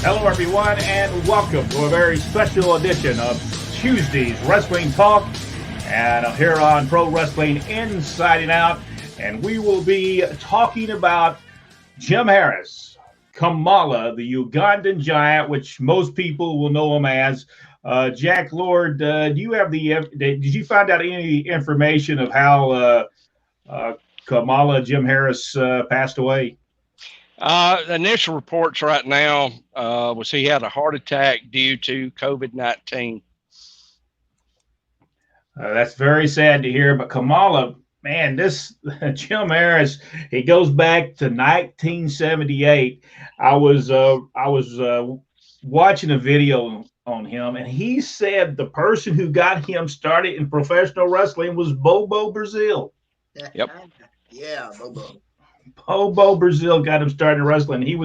Hello, everyone, and welcome to a very special edition of Tuesday's Wrestling Talk. And I'm here on Pro Wrestling Inside and Out, and we will be talking about Jim Harris, Kamala The Ugandan Giant, which most people will know him as. Jack Lord, do you have did you find out any information of how Kamala Jim Harris passed away? The initial reports right now was he had a heart attack due to COVID-19. That's very sad to hear. But Kamala, man, this Jim Harris, he goes back to 1978. I was watching a video on him, and he said the person who got him started in professional wrestling was Bobo Brazil. Yep. Yeah, Bobo. Bobo Brazil got him started in wrestling. He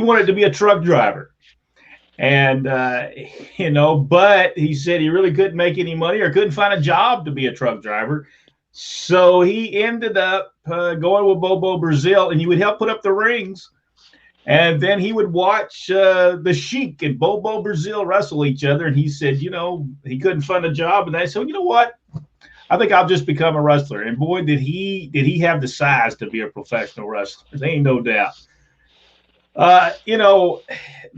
wanted to be a truck driver, and but he said he really couldn't make any money or couldn't find a job to be a truck driver. So he ended up going with Bobo Brazil, and he would help put up the rings, and then he would watch the Sheik and Bobo Brazil wrestle each other. And he said, he couldn't find a job, and they said, you know what? I think I'll just become a wrestler. And boy, did he have the size to be a professional wrestler. There ain't no doubt. The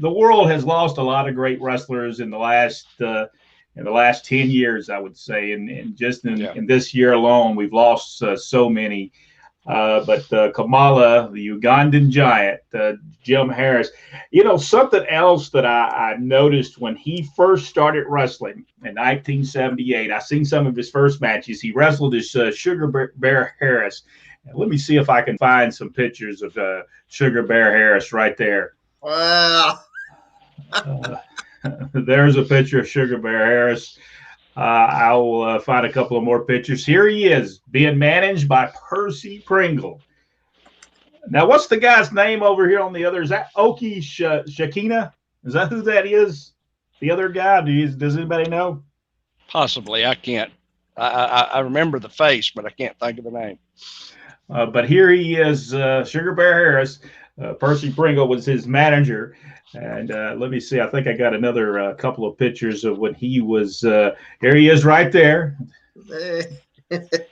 world has lost a lot of great wrestlers in the last 10 years, I would say. And just in this year alone, we've lost so many. But Kamala, the Ugandan Giant, Jim Harris, something else that I noticed when he first started wrestling in 1978, I seen some of his first matches. He wrestled as Sugar Bear Harris. And let me see if I can find some pictures of Sugar Bear Harris right there. Wow. There's a picture of Sugar Bear Harris. I'll find a couple of more pictures. Here he is, being managed by Percy Pringle. Now, what's the guy's name over here on the other? Is that Oki Shakina? Is that who that is? The other guy? Does anybody know? Possibly. I can't. I remember the face, but I can't think of the name. But here he is, Sugar Bear Harris. Percy Pringle was his manager. And let me see. I think I got another couple of pictures of when he was. Here he is, right there.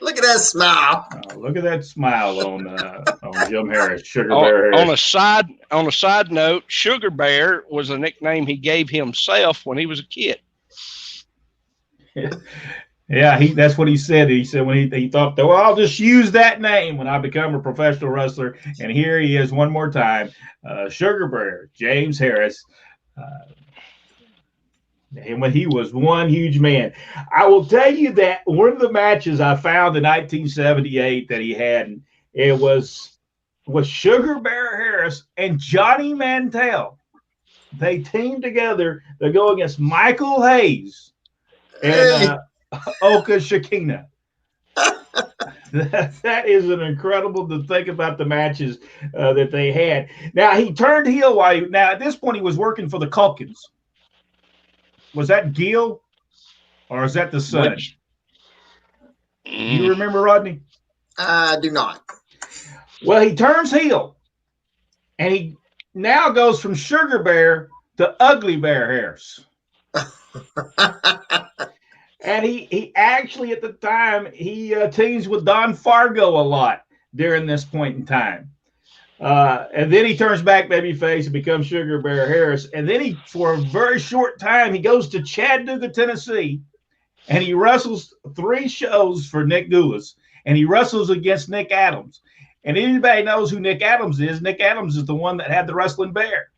Look at that smile. Look at that smile on Jim Harris, Sugar Bear Harris. On a side note, Sugar Bear was a nickname he gave himself when he was a kid. Yeah, that's what he said. He said when he thought, well, I'll just use that name when I become a professional wrestler. And here he is one more time, Sugar Bear, James Harris. And when he was one huge man. I will tell you that one of the matches I found in 1978 that he had, it was Sugar Bear Harris and Johnny Mantell. They teamed together to go against Michael Hayes and Oka Shakina. That is an incredible to think about the matches that they had. Now, he turned heel now at this point he was working for the Culkins. Was that Gil or is that the son? You remember, Rodney? I do not. Well, he turns heel and he now goes from Sugar Bear to Ugly Bear Harris. And he actually, at the time, he teams with Don Fargo a lot during this point in time. And then he turns back babyface and becomes Sugar Bear Harris. And then for a very short time, he goes to Chattanooga, Tennessee, and he wrestles 3 shows for Nick Gulas. And he wrestles against Nick Adams. And anybody knows who Nick Adams is. Nick Adams is the one that had the wrestling bear.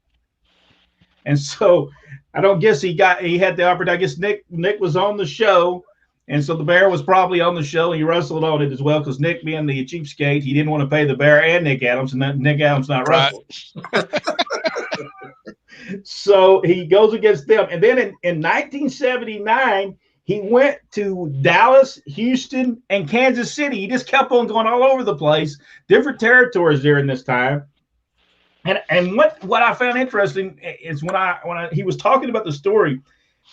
And so I don't guess he had the opportunity. I guess Nick was on the show. And so the bear was probably on the show. And he wrestled on it as well because Nick, being the cheapskate, he didn't want to pay the bear and Nick Adams, and Nick Adams not wrestled. So he goes against them. And then in 1979, he went to Dallas, Houston, and Kansas City. He just kept on going all over the place, different territories during this time. And what I found interesting is when he was talking about the story,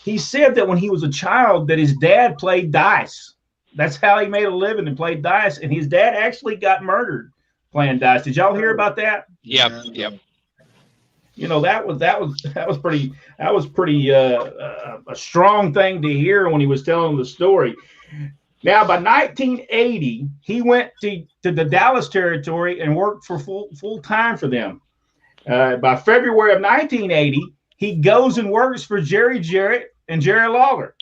he said that when he was a child that his dad played dice. That's how he made a living, and played dice. And his dad actually got murdered playing dice. Did y'all hear about that? Yep. that was pretty a strong thing to hear when he was telling the story. Now, by 1980, he went to the Dallas territory and worked for full time for them. By February of 1980, he goes and works for Jerry Jarrett and Jerry Lawler.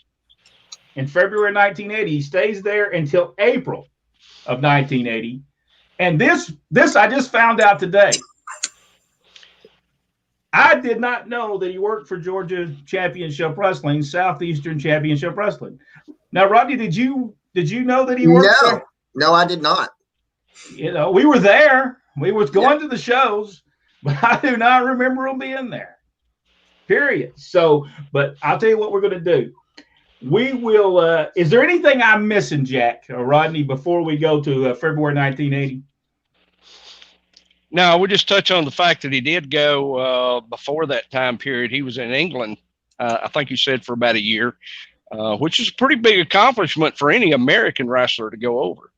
In February 1980, he stays there until April of 1980. And this I just found out today. I did not know that he worked for Georgia Championship Wrestling, Southeastern Championship Wrestling. Now, Rodney, did you know that he worked there? No, I did not. We were there. We was going to the shows, but I do not remember him being there. Period. So, but I'll tell you what we're going to do. We will. Is there anything I'm missing, Jack or Rodney, before we go to February 1980? No, we'll just touch on the fact that he did go before that time period. He was in England, I think you said, for about a year, which is a pretty big accomplishment for any American wrestler to go over.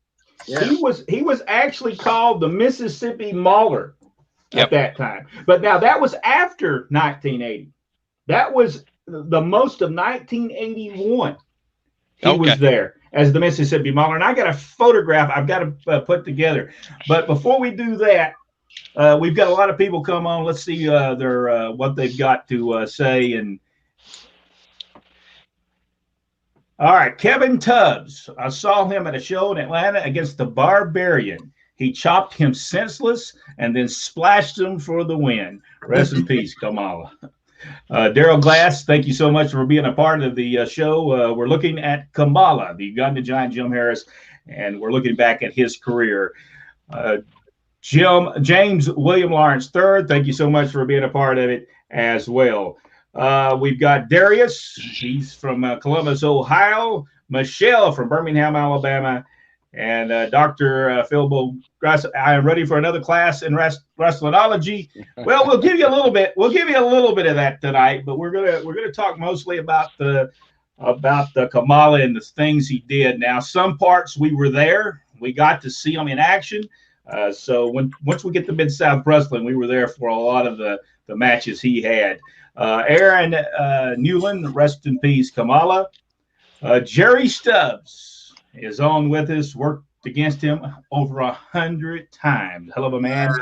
Yeah. He was actually called the Mississippi Mauler at that time. But now that was after 1980. That was the most of 1981. He was there as the Mississippi Mauler. And I got a photograph I've got to put together. But before we do that, we've got a lot of people come on. Let's see what they've got to say. And all right, Kevin Tubbs. I saw him at a show in Atlanta against the Barbarian. He chopped him senseless and then splashed him for the win. Rest in peace, Kamala. Daryl Glass, thank you so much for being a part of the show. We're looking at Kamala, the Ugandan Giant, Jim Harris, and we're looking back at his career. James William Lawrence III, thank you so much for being a part of it as well. We've got Darius, he's from Columbus, Ohio. Michelle from Birmingham, Alabama. And Dr. Philbo Grass, I am ready for another class in wrestlenology. Well, we'll give you a little bit. We'll give you a little bit of that tonight, but we're gonna talk mostly about the Kamala and the things he did. Now, some parts we were there. We got to see him in action. So once we get to Mid-South Wrestling, we were there for a lot of the matches he had. Aaron Newland, rest in peace, Kamala. Jerry Stubbs is on with us, worked against him over 100 times. Hell of a man.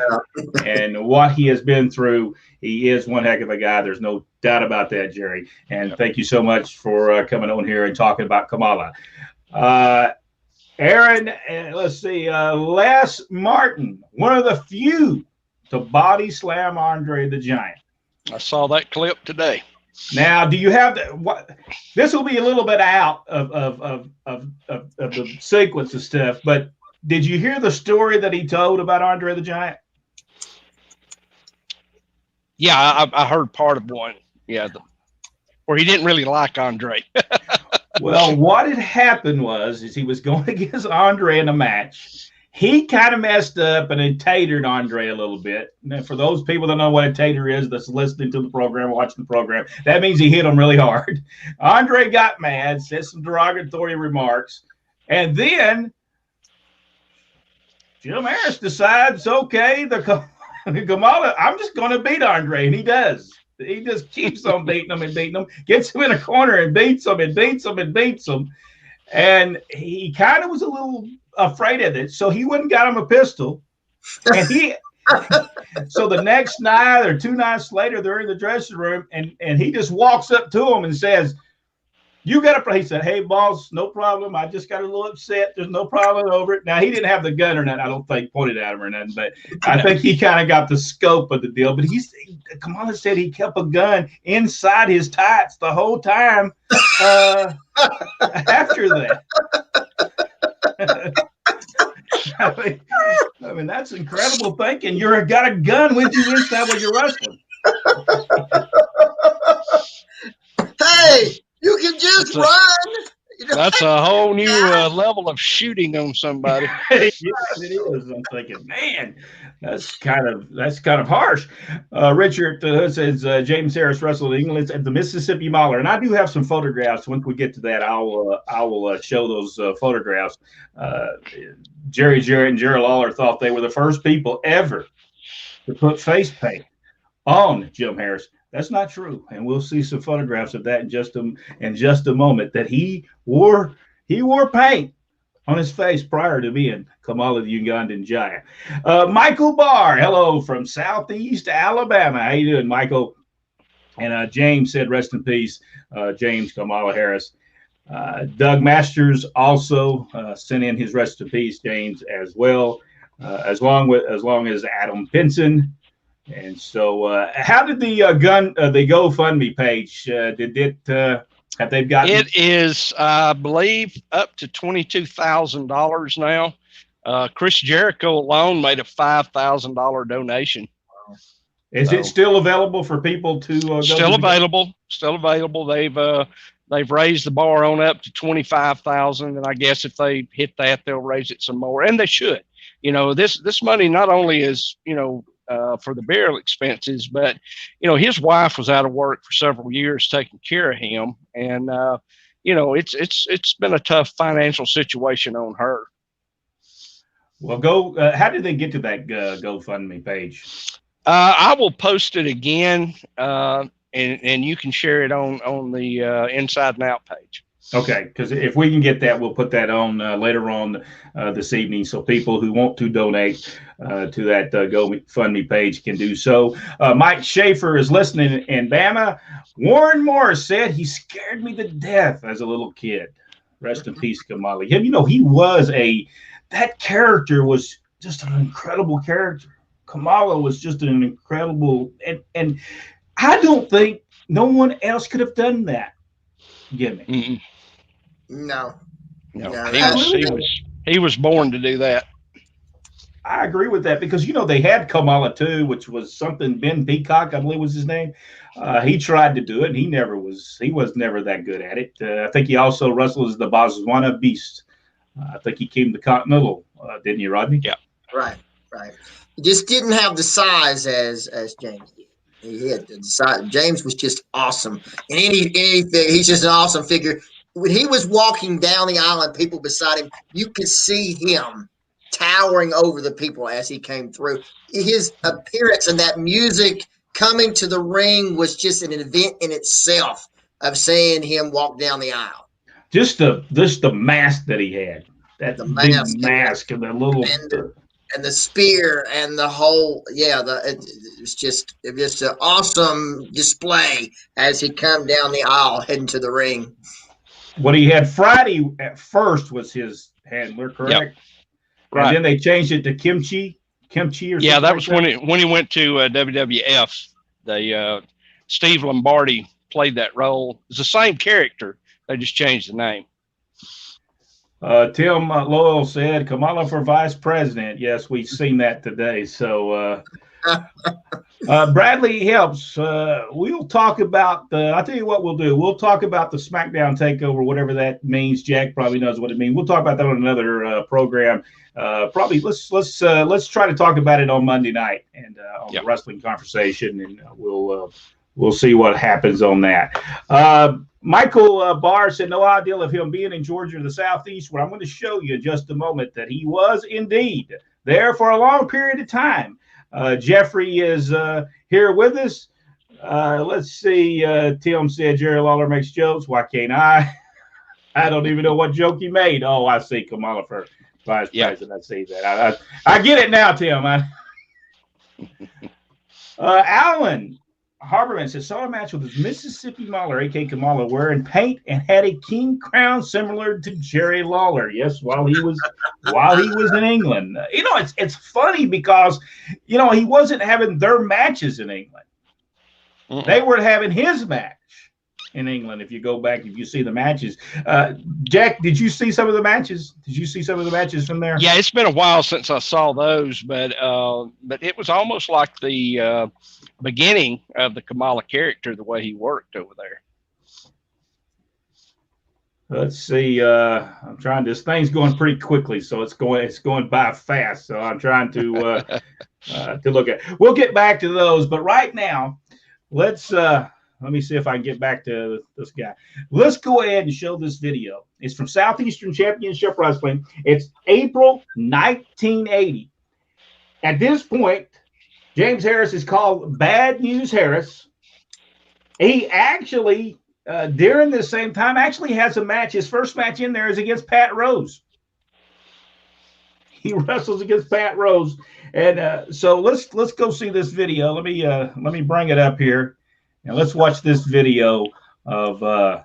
And what he has been through, he is one heck of a guy. There's no doubt about that, Jerry. And thank you so much for coming on here and talking about Kamala. Aaron, let's see, Les Martin, one of the few to body slam Andre the Giant. I saw that clip today. Now, do you have what? This will be a little bit out of the sequence of stuff, but did you hear the story that he told about Andre the Giant? Yeah, I heard part of one. Yeah, where he didn't really like Andre. Well, what had happened was he was going against Andre in a match. He kind of messed up and it tatered Andre a little bit. Now, for those people that know what a tater is, that's listening to the program, watching the program, that means he hit him really hard. Andre got mad, said some derogatory remarks, and then Jim Harris decides, okay, the Kamala, I'm just going to beat Andre, and he does. He just keeps on beating him, gets him in a corner and beats him and beats him and beats him. And he kind of was a little afraid of it, so he went and got him a pistol. And so the next night or 2 nights later, they're in the dressing room, and he just walks up to him and says, "You got to." He said, "Hey, boss, no problem. I just got a little upset. There's no problem over it." Now, he didn't have the gun or nothing, I don't think, pointed at him or nothing, but I think he kind of got the scope of the deal. But Kamala said he kept a gun inside his tights the whole time after that. I mean, that's incredible thinking. You've got a gun with you inside when you're wrestling. Hey, you can just run. That's a whole new level of shooting on somebody. Yes, it is. I'm thinking, man, that's kind of harsh. Richard says James Harris wrestled in England at the Mississippi Mauler, and I do have some photographs. Once we get to that, I will show those photographs. Jerry Jarrett and Jerry Lawler thought they were the first people ever to put face paint on Jim Harris. That's not true, and we'll see some photographs of that in just a moment. That he wore paint on his face prior to being Kamala the Ugandan Giant. Michael Barr, hello from Southeast Alabama. How you doing, Michael? And James said, rest in peace, James Kamala Harris. Doug Masters also sent in his rest in peace, James, as well, as long as Adam Pinson. And so, how did the GoFundMe page have they gotten? It is, I believe, up to $22,000 now. Chris Jericho alone made a $5,000 donation. Is it still available for people to? Still available. They've raised the bar on up to 25,000, and I guess if they hit that, they'll raise it some more, and they should. This money not only is for the burial expenses, but his wife was out of work for several years taking care of him, and it's been a tough financial situation on her. Well, how did they get to that GoFundMe page? I will post it again, and you can share it on the Inside and Out page. Okay, because if we can get that, we'll put that on later on this evening, so people who want to donate to that GoFundMe page can do so. Mike Schaefer is listening in Bama. Warren Morris said, he scared me to death as a little kid. Rest in peace, Kamala. He was that character was just an incredible character. Kamala was just an incredible, and I don't think no one else could have done that. Gimmick. Mm-mm. No. He was born to do that. I agree with that because they had Kamala too, which was something Ben Peacock, I believe was his name. He tried to do it, and he was never that good at it. I think he also wrestled as the Botswana Beast. I think he came to Continental, didn't you, Rodney? Yeah. Right. He just didn't have the size as James did. He had the size. James was just awesome. And anything, he's just an awesome figure. When he was walking down the aisle and people beside him, you could see him towering over the people as he came through. His appearance and that music coming to the ring was just an event in itself of seeing him walk down the aisle. Just the mask that he had. That big mask and the little and the spear and the whole it was just an awesome display as he come down the aisle heading to the ring. What he had Friday at first was his handler, correct? Yep. Right. And then they changed it to Kimchi or something. Yeah, that was when he went to WWF. Steve Lombardi played that role. It's the same character. They just changed the name. Tim Lowell said, Kamala for vice president. Yes, we've seen that today. So Bradley helps. We'll talk about I'll tell you what we'll do. We'll talk about the SmackDown takeover, whatever that means. Jack probably knows what it means. We'll talk about that on another program. Probably let's try to talk about it on Monday night and on the Wrestling Conversation, and we'll see what happens on that. Michael Barr said, no idea of him being in Georgia or the Southeast, where I'm going to show you in just a moment that he was indeed there for a long period of time. Jeffrey is here with us. Let's see. Tim said, Jerry Lawler makes jokes. Why can't I? I don't even know what joke he made. Oh, I see. Kamala for vice president. I see that. I get it now, Tim. Alan Harberman says, saw a match with his Mississippi Mauler, a.k.a. Kamala, wearing paint and had a king crown similar to Jerry Lawler. Yes, while he was in England. It's funny because, he wasn't having their matches in England. Mm-mm. They were having his match in England. If you go back, if you see the matches, Jack, did you see some of the matches? Did you see some of the matches from there? Yeah, it's been a while since I saw those, but it was almost like the beginning of the Kamala character, the way he worked over there. Let's see. I'm trying. This thing's going pretty quickly, so it's going by fast. So I'm trying to look at. We'll get back to those, but right now, let's. Let me see if I can get back to this guy. Let's go ahead and show this video. It's from Southeastern Championship Wrestling. It's April 1980. At this point, James Harris is called Bad News Harris. He actually, during this same time, actually has a match. His first match in there is against Pat Rose. He wrestles against Pat Rose, and so let's go see this video. Let me bring it up here, and let's watch this video of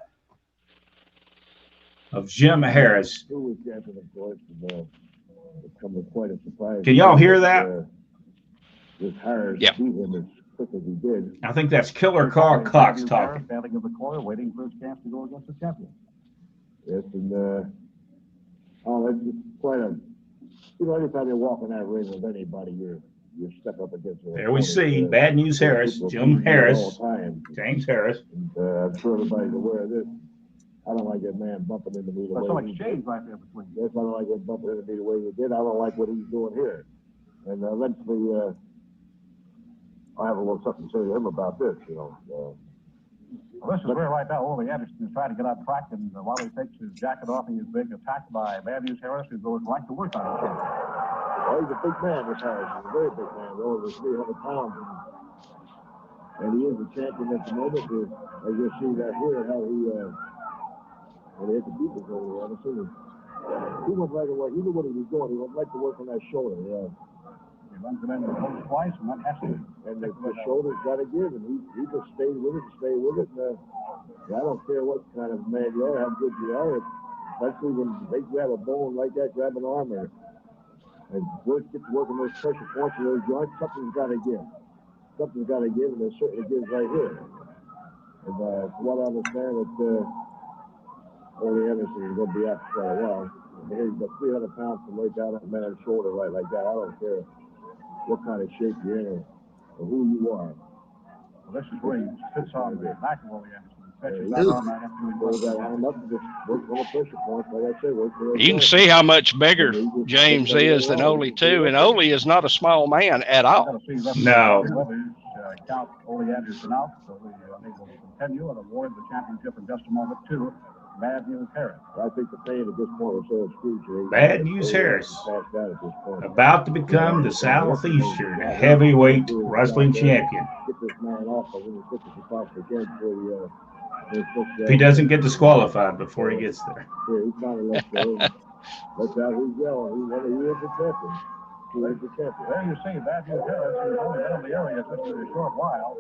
Jim Harris. Can y'all hear that? Yeah. I think that's Killer Cox talking. Standing in the corner, waiting for his chance to go against the champion. Yes, and it's quite a. You know, anytime you walk in that ring with anybody, you step up against it. There we see Bad News Harris, Jim Harris, James Harris. And, I'm sure everybody's aware of this. I don't like that man bumping into me the way There's some he exchange right there between you. Yes, I don't like him bumping into me the way he did. I don't like what he's doing here. And eventually, I'll have a little something to say to him about this, you know. Well, this is where right now Ole Anderson is trying to get on track, and while he takes his jacket off, he is being attacked by Bad News Harris, who goes right to work on him. Well, he's a big man, this Harris. He's a very big man, over 300 pounds. And he is the champion at the moment. As you see that here, how he hit the deepest over there. I'm assuming. He went right away. He knew what he was doing. He went right to work on that shoulder. He runs him into the post twice, and that has to. And the shoulder's got to give, and he just stayed with it, And I don't care what kind of man you are, how good you are. Especially when they grab a bone like that, grab an arm, and get to work on those pressure points and those joints, something's got to give. Something's got to give, and it certainly gives right here. And from what I understand, that Ole Anderson is going to be out for a while. And here he's got 300 pounds to lay down that man's shoulder right like that. I don't care what kind of shape you're in or who you are. Well, this is where he sits on the back of Ole Anderson. You can see how much bigger James is than Ole, too. And Ole is not a small man at all. No. Count Ole Anderson out, so we are able to continue and award the championship in just a moment to Bad News Harris. I think the pain at this point is so huge. Bad News Harris, about to become the Southeastern heavyweight wrestling champion. Get this man off as quick as you possibly can before if he doesn't get disqualified before he gets there. Yeah, he kind of lets go. That's how he's yelling. He is the champion. There you see Bad News Harris, who's only been in the area just for a short while.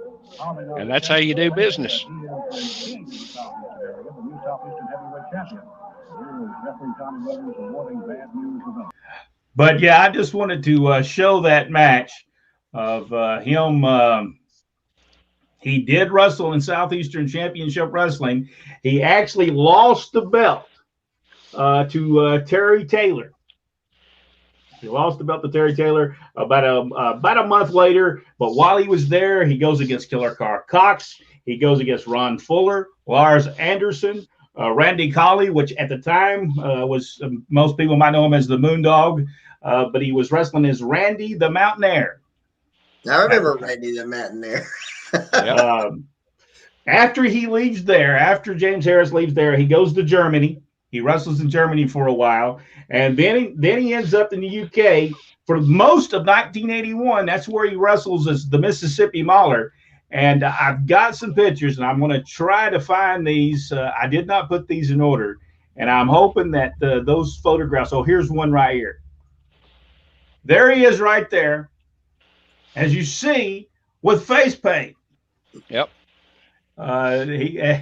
And that's how you do business. The new Southeastern heavyweight champion. Here is Jeffrey Tommy Rivers awarding Bad News event. But yeah, I just wanted to show that match of him. He did wrestle in Southeastern Championship Wrestling. He actually lost the belt to Terry Taylor. He lost the belt to Terry Taylor about a month later. But while he was there, he goes against Killer Cox. He goes against Ron Fuller, Lars Anderson, Randy Colley, which at the time was most people might know him as the Moondog, but he was wrestling as Randy the Mountaineer. I remember Randy the Mountaineer. After he leaves there, after James Harris leaves there, he goes to Germany. He wrestles in Germany for a while, and then he ends up in the UK for most of 1981. That's where he wrestles as the Mississippi Mauler. And I've got some pictures, and I'm going to try to find these. I did not put these in order, and I'm hoping that those photographs. Oh, here's one right here. There he is right there, as you see, with face paint. Yep.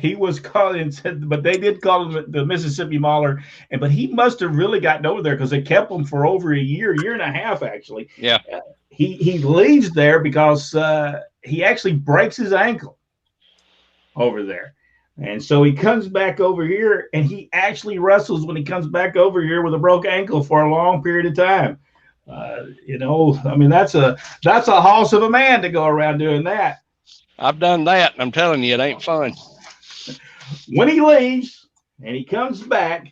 He was called and said, but they did call him the Mississippi Mauler, but he must have really gotten over there because they kept him for over a year and a half actually. Yeah. He leaves there because he actually breaks his ankle over there, and so he comes back over here, and he actually wrestles when he comes back over here with a broke ankle for a long period of time. I mean that's a hoss of a man to go around doing that. I've done that, and I'm telling you, it ain't fun. When he leaves and he comes back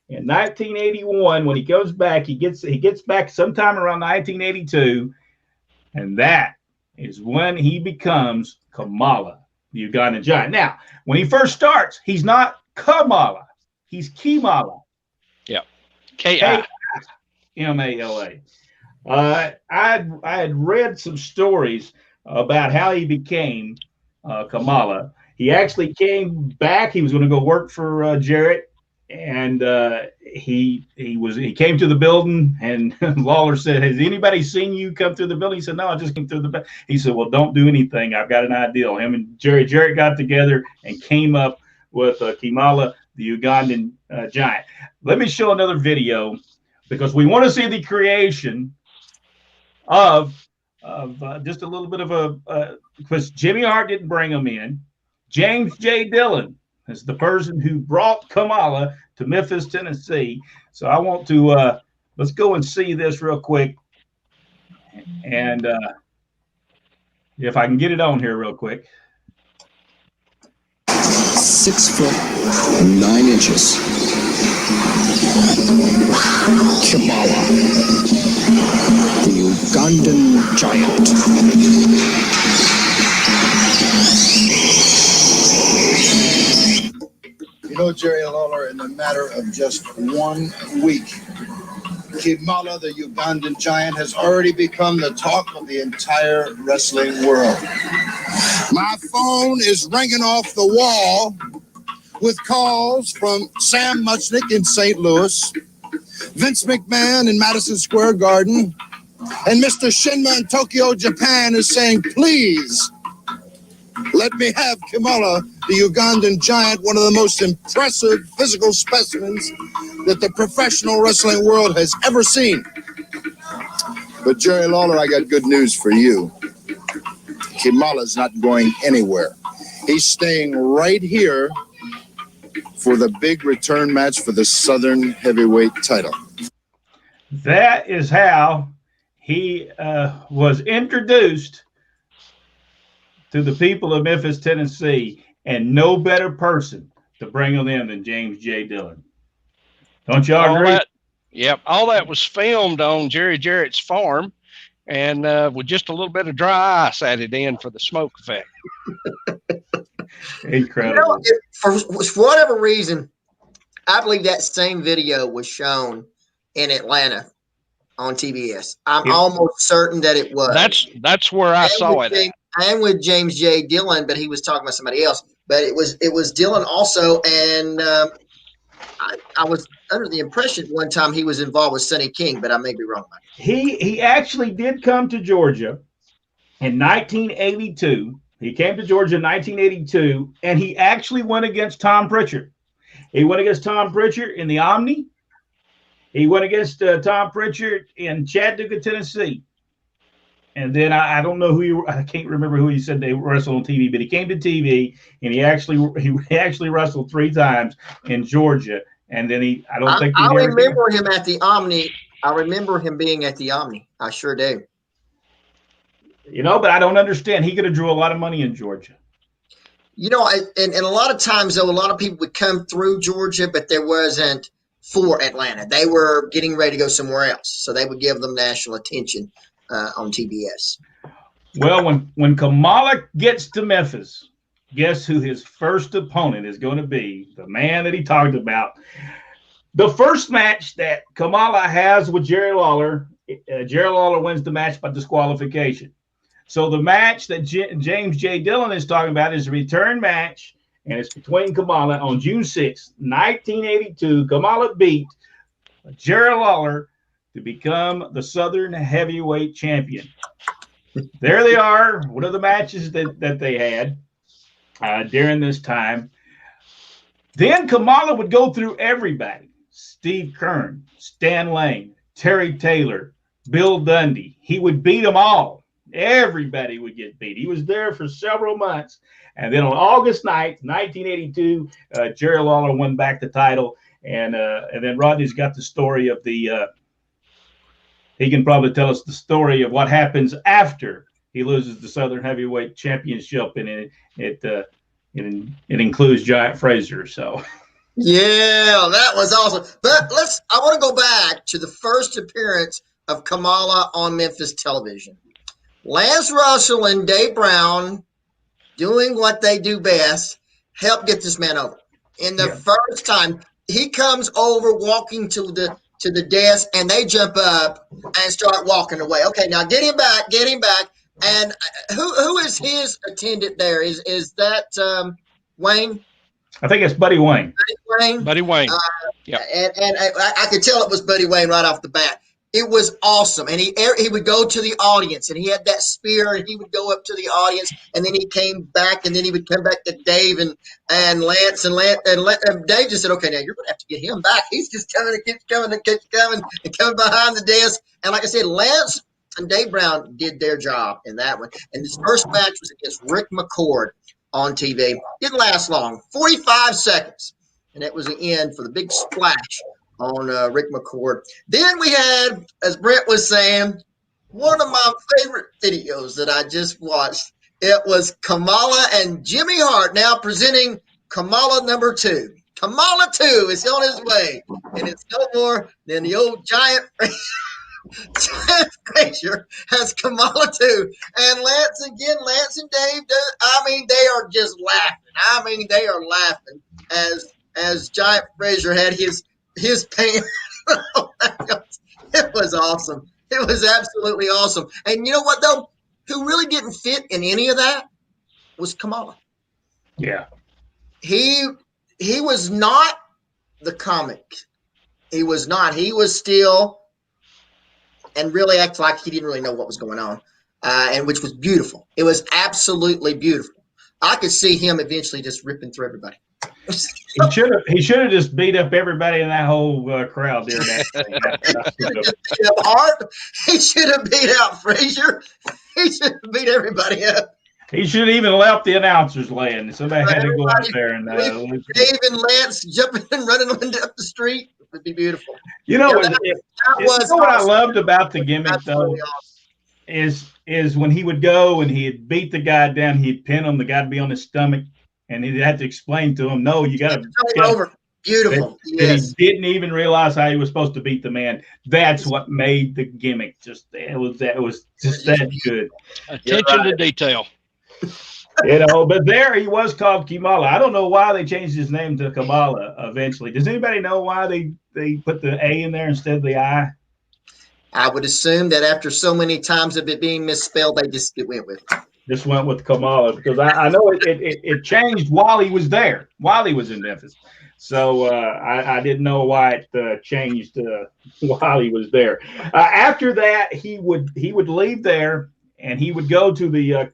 in 1981, when he comes back, he gets back sometime around 1982, and that is when he becomes Kamala the Ugandan Giant. Now, when he first starts, he's not Kamala, he's Kimala. Yeah, Kimala. I had read some stories about how he became Kamala. He actually came back. He was going to go work for Jarrett, and he came to the building, and Lawler said, "Has anybody seen you come through the building?" He said, "No, I just came through the back." He said, "Well, don't do anything. I've got an idea." Him and Jarrett got together and came up with Kamala the Ugandan Giant. Let me show another video because we want to see the creation of just a little bit of because Jimmy Hart didn't bring him in. James J. Dillon is the person who brought Kamala to Memphis, Tennessee. So I want to let's go and see this real quick, and if I can get it on here real quick. 6 foot 9 inches. Kamala, the Ugandan Giant. You know, Jerry Lawler, in a matter of just 1 week, Kamala, the Ugandan Giant, has already become the talk of the entire wrestling world. My phone is ringing off the wall with calls from Sam Muchnick in St. Louis, Vince McMahon in Madison Square Garden, and Mr. Shinma in Tokyo, Japan is saying, please, let me have Kamala, the Ugandan Giant, one of the most impressive physical specimens that the professional wrestling world has ever seen. But Jerry Lawler, I got good news for you. Kamala's not going anywhere. He's staying right here for the big return match for the Southern Heavyweight title. That is how he was introduced to the people of Memphis, Tennessee, and no better person to bring them in than James J. Dillon. Don't y'all agree? Yep, all that was filmed on Jerry Jarrett's farm, and with just a little bit of dry ice added in for the smoke effect. Incredible. You know, for whatever reason, I believe that same video was shown in Atlanta on TBS. I'm almost certain that it was. That's where I saw it. And with James J. Dillon, but he was talking about somebody else. But it was Dillon also, and I was under the impression one time he was involved with Sonny King, but I may be wrong about it. He actually did come to Georgia in 1982. He came to Georgia in 1982, and he actually went against Tom Pritchard. He went against Tom Pritchard in the Omni. He went against Tom Pritchard in Chattanooga, Tennessee. And then I don't know I can't remember who he said they wrestled on TV, but he came to TV and he actually wrestled 3 times in Georgia. And then I remember him at the Omni. I remember him being at the Omni. I sure do. You know, but I don't understand. He could have drew a lot of money in Georgia. You know, and a lot of times, though, a lot of people would come through Georgia, but there wasn't for Atlanta. They were getting ready to go somewhere else. So they would give them national attention on TBS. Well, when Kamala gets to Memphis, guess who his first opponent is going to be? The man that he talked about. The first match that Kamala has with Jerry Lawler, Jerry Lawler wins the match by disqualification. So the match that James J. Dillon is talking about is a return match, and it's between Kamala on June 6, 1982. Kamala beat Jerry Lawler to become the Southern Heavyweight Champion. There they are. One of the matches that they had during this time. Then Kamala would go through everybody. Steve Kern, Stan Lane, Terry Taylor, Bill Dundee. He would beat them all. Everybody would get beat. He was there for several months. And then on August 9th, 1982, Jerry Lawler won back the title. And then Rodney's got the story of he can probably tell us the story of what happens after he loses the Southern Heavyweight Championship, and it includes Giant Frazier. So, yeah, that was awesome. But I want to go back to the first appearance of Kamala on Memphis television. Lance Russell and Dave Brown, doing what they do best, helped get this man over. In the first time, he comes over walking to the to the desk, and they jump up and start walking away. Okay, now get him back. And who is his attendant there? Is that Wayne? I think it's Buddy Wayne. Buddy Wayne. Yeah, and I could tell it was Buddy Wayne right off the bat. It was awesome, and he would go to the audience, and he had that spear, and he would go up to the audience, and then he came back, and then he would come back to Dave and Lance, and Dave just said, "Okay, now you're going to have to get him back. He's just coming and keeps coming and keeps coming and coming behind the desk." And like I said, Lance and Dave Brown did their job in that one. And his first match was against Rick McCord on TV. Didn't last long, 45 seconds, and it was the end for the big splash on Rick McCord. Then we had, as Brent was saying, one of my favorite videos that I just watched. It was Kamala and Jimmy Hart now presenting Kamala number 2. Kamala 2 is on his way, and it's no more than the old giant Frazier has Kamala 2. And Lance and Dave, they are just laughing. They are laughing as Giant Frazier had his pain. It was awesome. It was absolutely awesome. And you know what, though? Who really didn't fit in any of that was Kamala. Yeah. He was not the comic. He was not. He was still and really acted like he didn't really know what was going on, and which was beautiful. It was absolutely beautiful. I could see him eventually just ripping through everybody. He should have just beat up everybody in that whole crowd during that thing. He should have beat out Frazier. He should have beat everybody up. He should have even left the announcers laying. Somebody had to go out there and Dave and Lance jumping and running up the street. It would be beautiful. You know, that was what awesome. I loved about the gimmick, though, awesome. is when he would go and he'd beat the guy down, he'd pin him, the guy would be on his stomach, and he'd have to explain to him, no, you got to over. Beautiful. Yes. He didn't even realize how he was supposed to beat the man. That's what made the gimmick it was just that good. Attention to detail. But there he was called Kamala. I don't know why they changed his name to Kamala eventually. Does anybody know why they put the A in there instead of the I? I would assume that after so many times of it being misspelled, they just went with it. Just went with Kamala because I know it changed while he was there, while he was in Memphis. So I didn't know why it changed while he was there. After that, he would leave there and he would go to the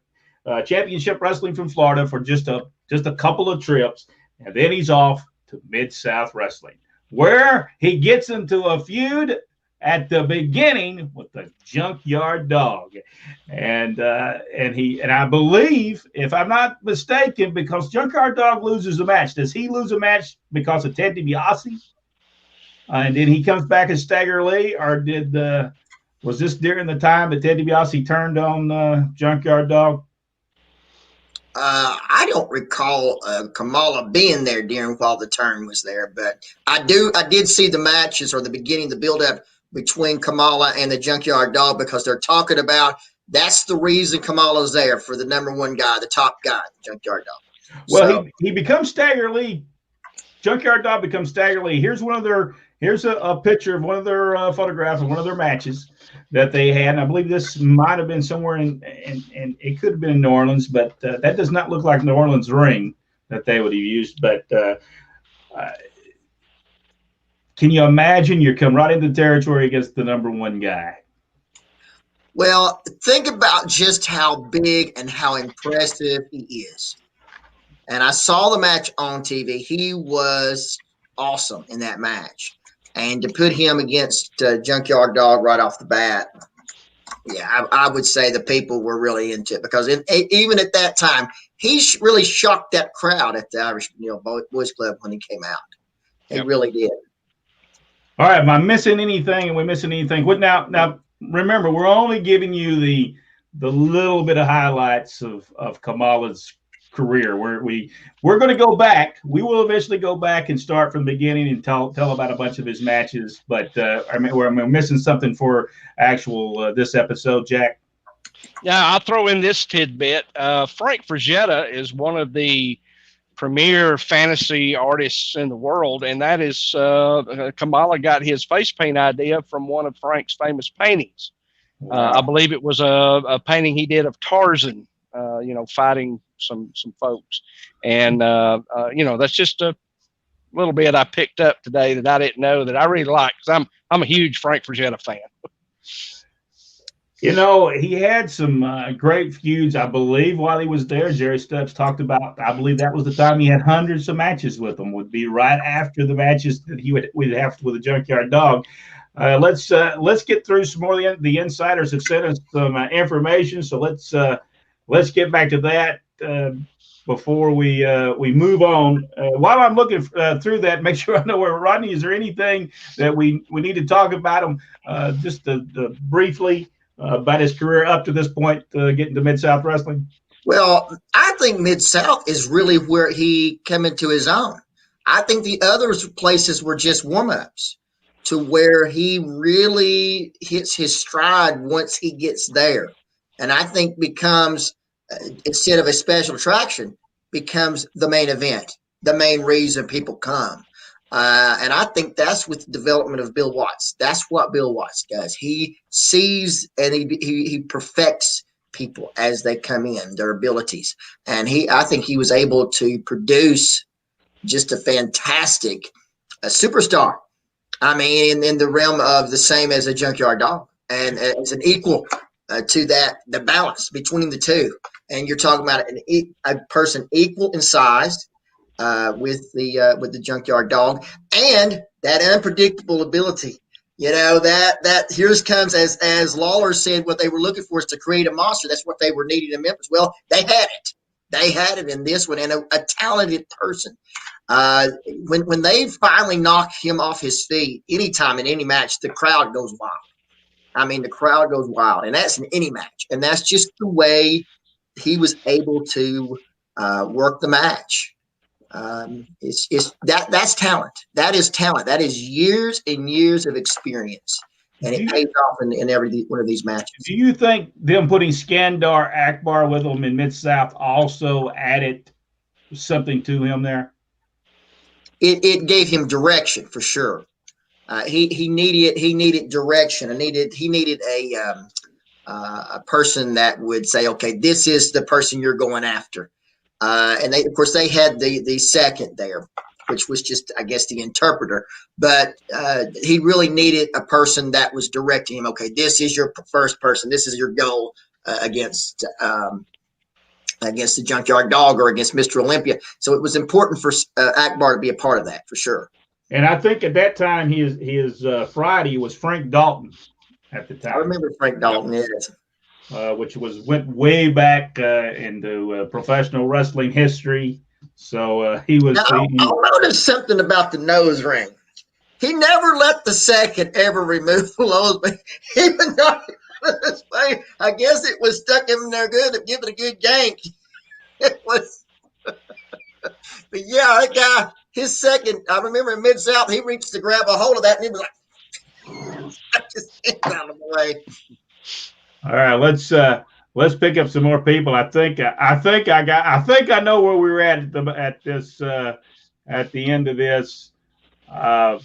Championship Wrestling from Florida for just a couple of trips, and then he's off to Mid-South Wrestling, where he gets into a feud at the beginning with the Junkyard Dog, and I believe, if I'm not mistaken, because Junkyard Dog loses a match. Does he lose a match because of Ted DiBiase? And then he comes back as Stagger Lee, or was this during the time that Ted DiBiase turned on Junkyard Dog? I don't recall Kamala being there while the turn was there, but I did see the matches or the beginning, the build-up between Kamala and the Junkyard Dog, because they're talking about that's the reason Kamala's there, for the number one guy, the top guy, the Junkyard Dog. Well, he becomes Stagger Lee. Junkyard Dog becomes Stagger Lee. Here's a picture of one of their photographs of one of their matches that they had. And I believe this might have been somewhere in it could have been in New Orleans, but that does not look like New Orleans ring that they would have used. But can you imagine you come right into territory against the number one guy? Well, think about just how big and how impressive he is. And I saw the match on TV. He was awesome in that match. And to put him against Junkyard Dog right off the bat, yeah, I would say the people were really into it, because even at that time, he really shocked that crowd at the Irish Boys Club when he came out. He really did. All right, am I missing anything? Are we missing anything? What now? Remember, we're only giving you the little bit of highlights of Kamala's career. We're going to go back. We will eventually go back and start from the beginning and tell about a bunch of his matches. But we're missing something for actual this episode, Jack. Yeah, I'll throw in this tidbit. Frank Frazetta is one of the premier fantasy artists in the world, and that is Kamala got his face paint idea from one of Frank's famous paintings. Wow. I believe it was a painting he did of Tarzan, fighting some folks, and that's just a little bit I picked up today that I didn't know that I really like, because I'm a huge Frank Frazetta fan. He had some great feuds, I believe, while he was there. Jerry Stubbs talked about, I believe that was the time he had hundreds of matches with him, would be right after the matches that he would have with the Junkyard Dog. Let's get through some more. The insiders have sent us some information, so let's get back to that before we move on. While I'm looking through that, make sure I know where Rodney. Is there anything that we need to talk about him just briefly about his career up to this point, getting to Mid-South Wrestling? Well, I think Mid-South is really where he came into his own. I think the other places were just warm-ups to where he really hits his stride once he gets there. And I think becomes, instead of a special attraction, becomes the main event, the main reason people come. And I think that's with the development of Bill Watts. That's what Bill Watts does. He sees and he perfects people as they come in, their abilities. And I think he was able to produce just a fantastic superstar. I mean, in the realm of the same as a Junkyard Dog, and as an equal to that, the balance between the two. And you're talking about a person equal in size with the Junkyard Dog, and that unpredictable ability. That here's comes as Lawler said, what they were looking for is to create a monster. That's what they were needing in Memphis. Well, they had it. They had it in this one, and a talented person. When they finally knock him off his feet, anytime in any match, the crowd goes wild. I mean, the crowd goes wild, and that's in any match. And that's just the way he was able to work the match. That's talent. That is talent. That is years and years of experience, and it pays off in every one of these matches. Do you think them putting Skandar Akbar with them in Mid-South also added something to him there? It gave him direction for sure. He needed direction. He needed a person that would say, okay, this is the person you're going after. And they had the second there, which was just, I guess, the interpreter. But he really needed a person that was directing him. Okay, this is your first person. This is your goal against the Junkyard Dog or against Mr. Olympia. So it was important for Akbar to be a part of that for sure. And I think at that time his Friday was Frank Dalton at the time. I remember Frank Dalton, yes. Which went way back into professional wrestling history. So he was. Now, I'll notice something about the nose ring. He never let the second ever remove the nose ring, even though I guess it was stuck in there good to give it a good yank. It was, but yeah, that guy. His second, I remember in Mid-South, he reached to grab a hold of that, and he was like, just get out of the way. All right, let's pick up some more people. I think I know where we were at the end of this. Well,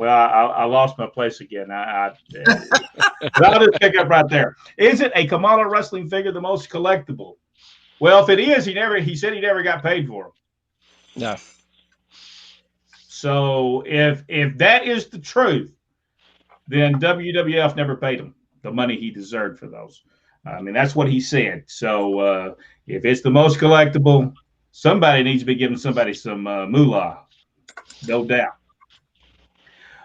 I lost my place again. I'll just pick up right there. Is it a Kamala wrestling figure the most collectible? Well, if it is, he said he never got paid for them. No. So if that is the truth, then WWF never paid him the money he deserved for those. I mean, that's what he said. So if it's the most collectible, somebody needs to be giving somebody some moolah, no doubt.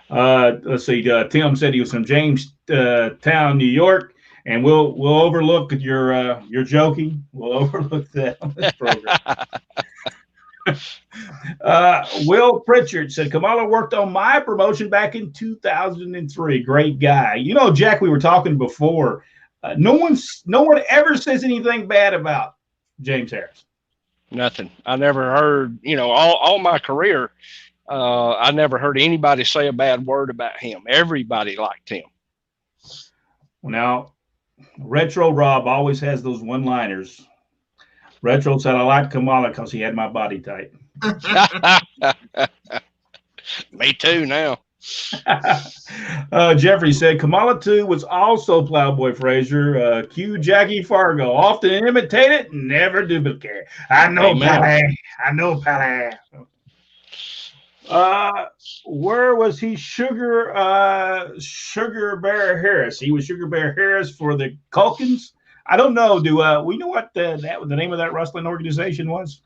Let's see. Tim said he was from Jamestown, New York, and we'll overlook your joking. We'll overlook that on this program. Will Pritchard said Kamala worked on my promotion back in 2003. Great guy. Jack, we were talking before. No one ever says anything bad about James Harris. Nothing. I never heard, all my career, I never heard anybody say a bad word about him. Everybody liked him. Now, Retro Rob always has those one-liners. Retro said I liked Kamala because he had my body type. Me too now. Jeffrey said Kamala 2 was also Plowboy Frazier. Cue Jackie Fargo. Often imitated, never duplicate. I know, Pally. I know, Pally. Where was he? Sugar Bear Harris. He was Sugar Bear Harris for the Culkins. I don't know. Do we know what the name of that wrestling organization was?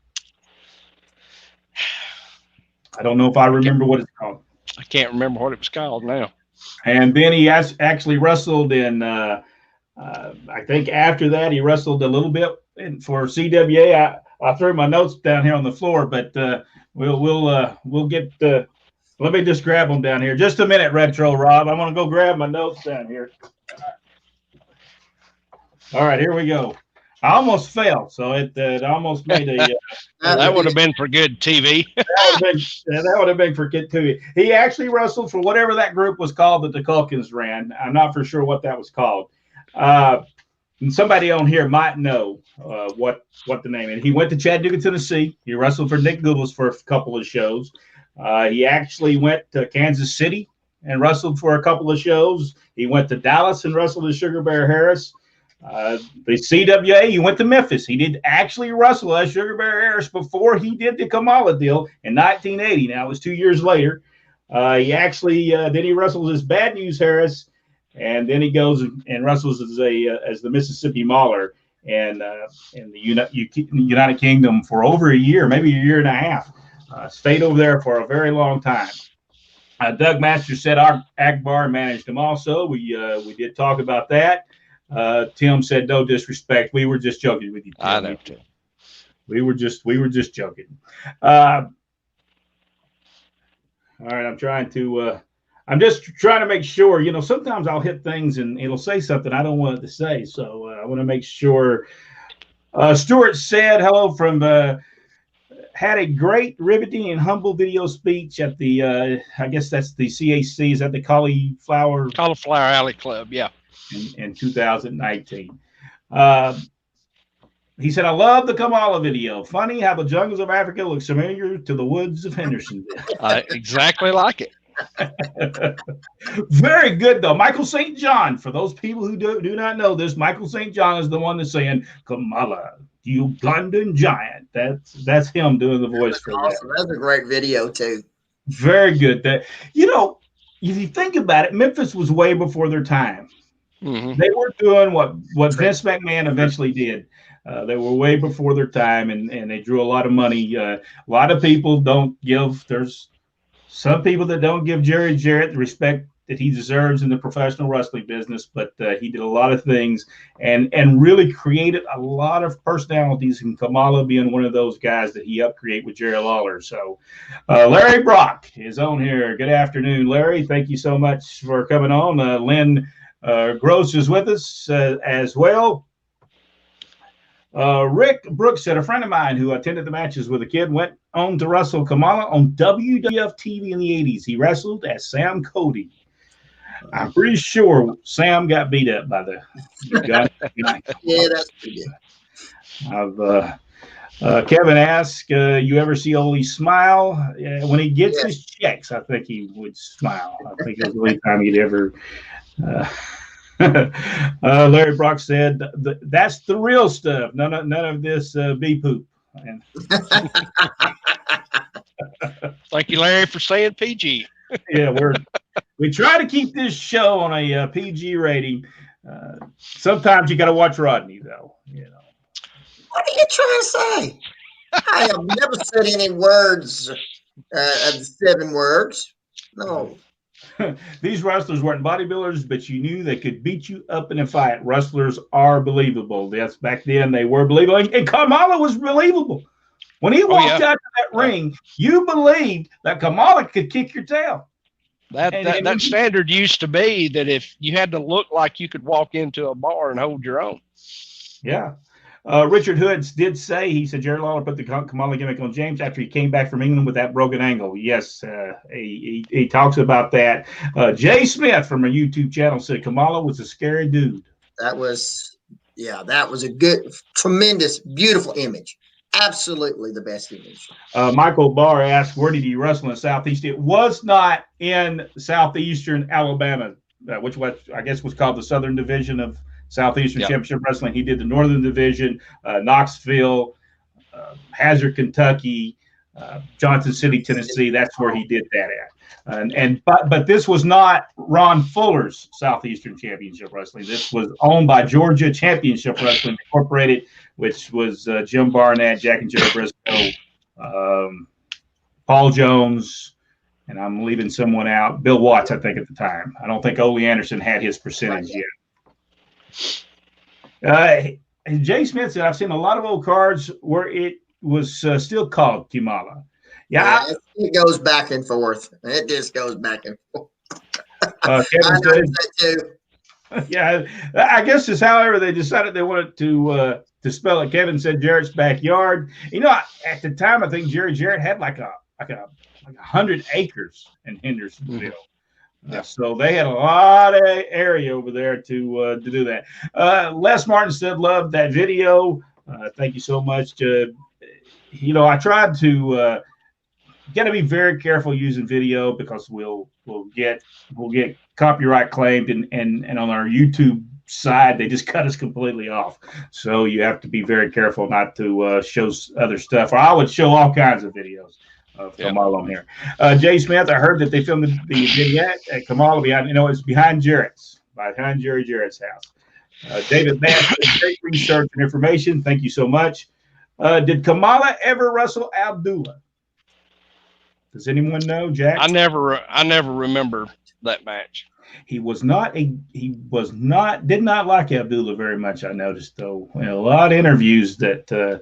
I don't know if I remember what it's called. I can't remember what it was called now. And then he actually wrestled in. I think after that he wrestled a little bit for CWA. I threw my notes down here on the floor, but we'll get. Let me just grab them down here. Just a minute, Retro Rob. I'm gonna go grab my notes down here. All right, here we go. I almost fell, so it almost made a. That would have been for good TV. that would have been for good TV. He actually wrestled for whatever that group was called that the Culkins ran. I'm not for sure what that was called. And somebody on here might know what the name is. He went to Chattanooga, Tennessee. He wrestled for Nick Googles for a couple of shows. He actually went to Kansas City and wrestled for a couple of shows. He went to Dallas and wrestled with Sugar Bear Harris. The CWA, he went to Memphis. He did actually wrestle as Sugar Bear Harris before he did the Kamala deal in 1980. Now, it was 2 years later. He actually, then he wrestles as Bad News Harris, and then he goes and wrestles as the Mississippi Mauler in the United Kingdom for over a year, maybe a year and a half. Stayed over there for a very long time. Doug Masters said our Akbar managed him also. We did talk about that. Tim said, no disrespect. We were just joking with you, Tim. I know, Tim. We were just joking. All right, I'm just trying to make sure, sometimes I'll hit things and it'll say something I don't want it to say. So I want to make sure. Stuart said, hello from, had a great, riveting, and humble video speech at the, I guess that's the CAC. Is that the Cauliflower Alley Club? Yeah. In 2019. He said, I love the Kamala video. Funny how the jungles of Africa look familiar to the woods of Hendersonville. Exactly like it. Very good, though. Michael St. John, for those people who do not know this, Michael St. John is the one that's saying, Kamala, the Ugandan Giant. That's him doing the voice for awesome. That's a great video, too. Very good. If you think about it, Memphis was way before their time. Mm-hmm. They were doing what Vince McMahon eventually did. They were way before their time, and they drew a lot of money. A lot of people don't give. There's some people that don't give Jerry Jarrett the respect that he deserves in the professional wrestling business, but he did a lot of things and really created a lot of personalities, and Kamala being one of those guys that he helped create with Jerry Lawler. So Larry Brock is on here. Good afternoon, Larry. Thank you so much for coming on. Lynn Gross is with us as well. Rick Brooks said, a friend of mine who attended the matches with a kid went on to wrestle Kamala on WWF TV in the 80s. He wrestled as Sam Cody. I'm pretty sure Sam got beat up by the guy. Yeah, that's pretty good. Kevin asked, you ever see Ole smile? When he gets his checks, I think he would smile. I think it was the only time he'd ever... Larry Brock said, that's the real stuff. None of this bee poop. Thank you, Larry, for saying PG. Yeah, we try to keep this show on a PG rating. Sometimes you got to watch Rodney, though. What are you trying to say? I have never said any words of 7 words. No. These wrestlers weren't bodybuilders, but you knew they could beat you up in a fight. Wrestlers are believable. Yes, back then they were believable. And Kamala was believable. When he walked out to that ring, you believed that Kamala could kick your tail. That standard used to be that if you had to look like you could walk into a bar and hold your own. Yeah. Richard Hoods did say, he said, Jerry Lawler put the Kamala gimmick on James after he came back from England with that broken ankle. Yes, he talks about that. Jay Smith from a YouTube channel said Kamala was a scary dude. That was, Yeah, that was a good, tremendous, beautiful image. Absolutely the best image. Michael Barr asked, where did he wrestle in Southeast? It was not in Southeastern Alabama, which was, I guess, was called the Southern Division of Southeastern Championship Wrestling. He did the Northern Division, Knoxville, Hazard, Kentucky, Johnson City, Tennessee. That's where he did that at. But this was not Ron Fuller's Southeastern Championship Wrestling. This was owned by Georgia Championship Wrestling Incorporated, which was Jim Barnett, Jack and Jerry Briscoe, Paul Jones, and I'm leaving someone out. Bill Watts, I think, at the time. I don't think Ole Anderson had his percentage yet. Jay Smith said, I've seen a lot of old cards where it was still called Kamala. Yeah, it goes back and forth. It just goes back and forth. Kevin said, yeah, I guess it's however they decided they wanted to spell it. Kevin said Jarrett's backyard. You know, at the time, I think Jarrett had like 100 acres in Hendersonville. So they had a lot of area over there to do that. Les Martin said, love that video. Thank you so much. I tried to got to be very careful using video because we'll get copyright claimed and on our YouTube side they just cut us completely off. So you have to be very careful not to show other stuff. Or I would show all kinds of videos of Kamala on here. Jay Smith, I heard that they filmed the vignette at Kamala behind. It's behind Jerry Jarrett's house. David Bass, great research and information. Thank you so much. Did Kamala ever wrestle Abdullah? Does anyone know, Jack? I never remember that match. Did not like Abdullah very much. I noticed though, in a lot of interviews that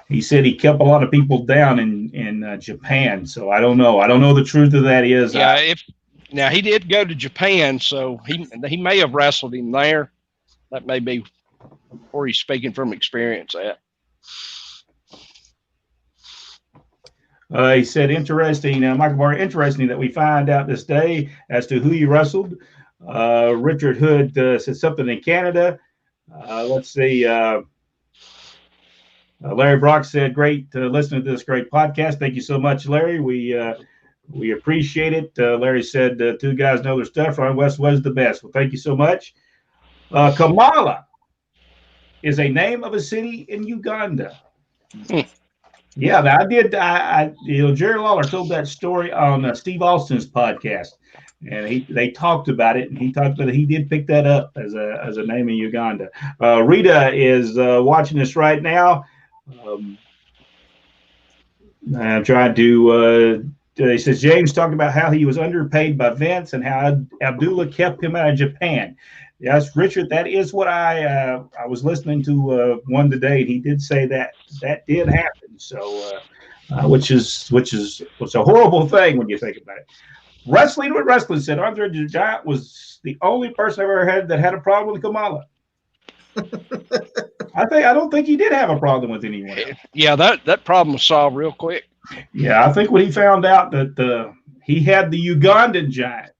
he said he kept a lot of people down in Japan. So I don't know. I don't know the truth of that is. Yeah, now he did go to Japan, so he may have wrestled him there. That may be where he's speaking from experience at. He said, interesting, Michael Barr, interesting that we find out this day as to who you wrestled. Richard Hood said something in Canada. Let's see. Larry Brock said, great listening to this great podcast. Thank you so much, Larry. We appreciate it. Larry said, two guys know their stuff. Ron West was the best. Well, thank you so much. Kamala is a name of a city in Uganda. Yeah, I did. Jerry Lawler told that story on Steve Austin's podcast, and they talked about it, and he talked about it. He did pick that up as a name in Uganda. Rita is watching this right now. I'm trying to. He says James talked about how he was underpaid by Vince and how Abdullah kept him out of Japan. Yes, Richard, that is what I was listening to one today, and he did say that did happen. So, which is a horrible thing when you think about it. Wrestling with Wrestling said Andre the Giant was the only person I've ever had that had a problem with Kamala. I don't think he did have a problem with anyone else. Yeah, that problem was solved real quick. Yeah, I think when he found out that he had the Ugandan Giant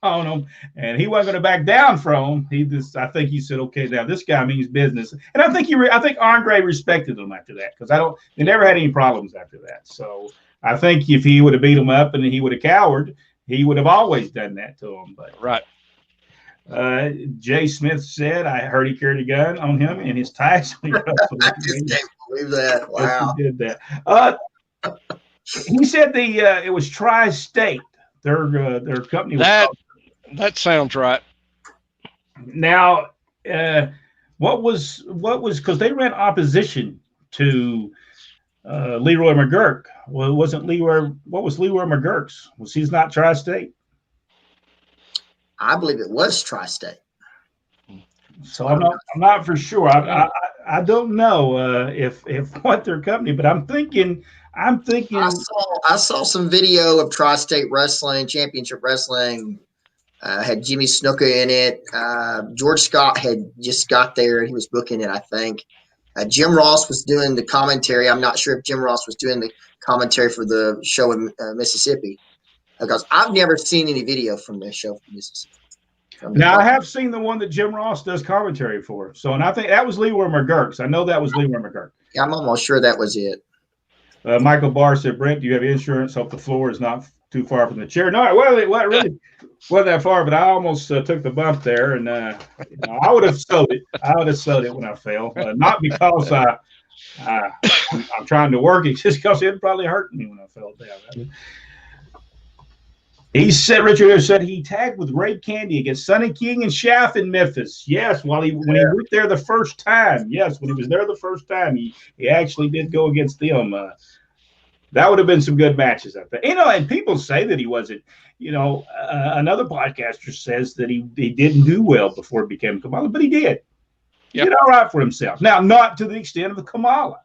on him, and he wasn't going to back down from him. I think he said, "Okay, now this guy means business." And I think Andre respected him after that because they never had any problems after that. So I think if he would have beat him up and he would have cowered, he would have always done that to him. But right. Jay Smith said, "I heard he carried a gun on him in his ties." I just can't believe that. Wow. He did that. He said it was Tri-State. Their company was that sounds right. Now, what was because they ran opposition to Leroy McGurk. Well, wasn't Leroy? What was Leroy McGurk's? Was he's not Tri-State? I believe it was Tri-State. So I'm not for sure. I don't know if what their company, but I'm thinking. I saw some video of Tri-State Wrestling, Championship Wrestling. Had Jimmy Snuka in it. George Scott had just got there. He was booking it, I think. Jim Ross was doing the commentary. I'm not sure if Jim Ross was doing the commentary for the show in Mississippi, because I've never seen any video from the show from Mississippi. Now, I have seen the one that Jim Ross does commentary for. So, and I think that was Leroy McGurk. I know that was Leroy McGurk. Yeah, I'm almost sure that was it. Michael Barr said, Brent, do you have insurance? Hope the floor is not too far from the chair. No, well, it really wasn't that far, but I almost took the bump there, and I would have sold it. I would have sold it when I fell, not because I'm trying to work it, just because it probably hurt me when I fell down. He said, Richard said he tagged with Ray Candy against Sonny King and Shaft in Memphis. Yes, when he went there the first time. Yes, when he was there the first time, he actually did go against them. That would have been some good matches, I think. And people say that he wasn't. Another podcaster says that he didn't do well before he became Kamala, but he did. He did all right for himself. Now, not to the extent of the Kamala.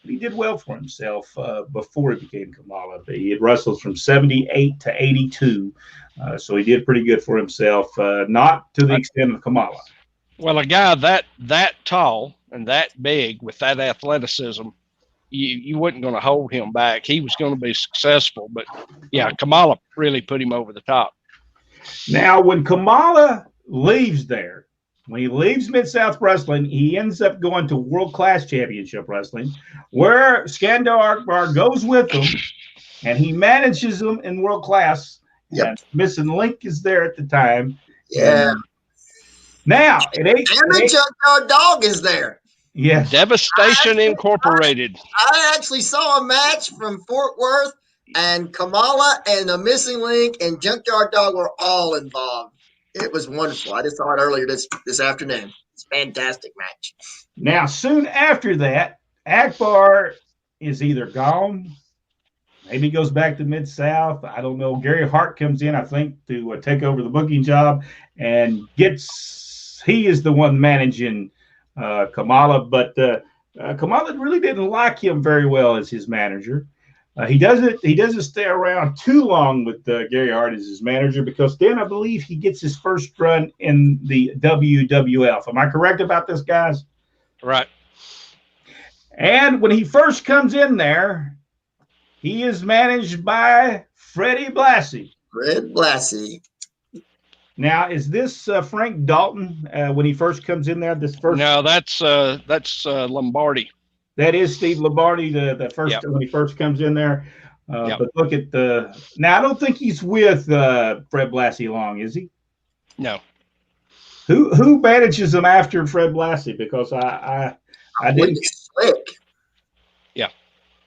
He did well for himself before he became Kamala. He had wrestled from 78 to 82, so he did pretty good for himself, not to the extent of Kamala. Well, a guy that tall and that big with that athleticism, you wasn't going to hold him back. He was going to be successful, but yeah, Kamala really put him over the top. Now, when Kamala leaves there, when he leaves Mid-South Wrestling, he ends up going to World Class Championship Wrestling, where Skandar Akbar goes with him, and he manages them in World Class. Yep. And Missing Link is there at the time. Yeah. Now, Junkyard Dog is there. Yes. Devastation Incorporated. I actually saw a match from Fort Worth, and Kamala and the Missing Link and Junkyard Dog were all involved. It was wonderful. I just saw it earlier this afternoon. It's a fantastic match. Now, soon after that, Akbar is either gone, maybe goes back to Mid-South. I don't know. Gary Hart comes in, I think, to take over the booking job, and he is the one managing Kamala, but Kamala really didn't like him very well as his manager. He doesn't stay around too long with Gary Hart as his manager, because then I believe he gets his first run in the WWF. Am I correct about this, guys? Right. And when he first comes in there, he is managed by Freddie Blassie. Fred Blassie. Now, is this Frank Dalton when he first comes in there? No, that's Lombardi. That is Steve Lombardi, the first when he first comes in there. But look at now. I don't think he's with Fred Blassie long, is he? No. Who manages him after Fred Blassie? Because I didn't. Slick. Yeah.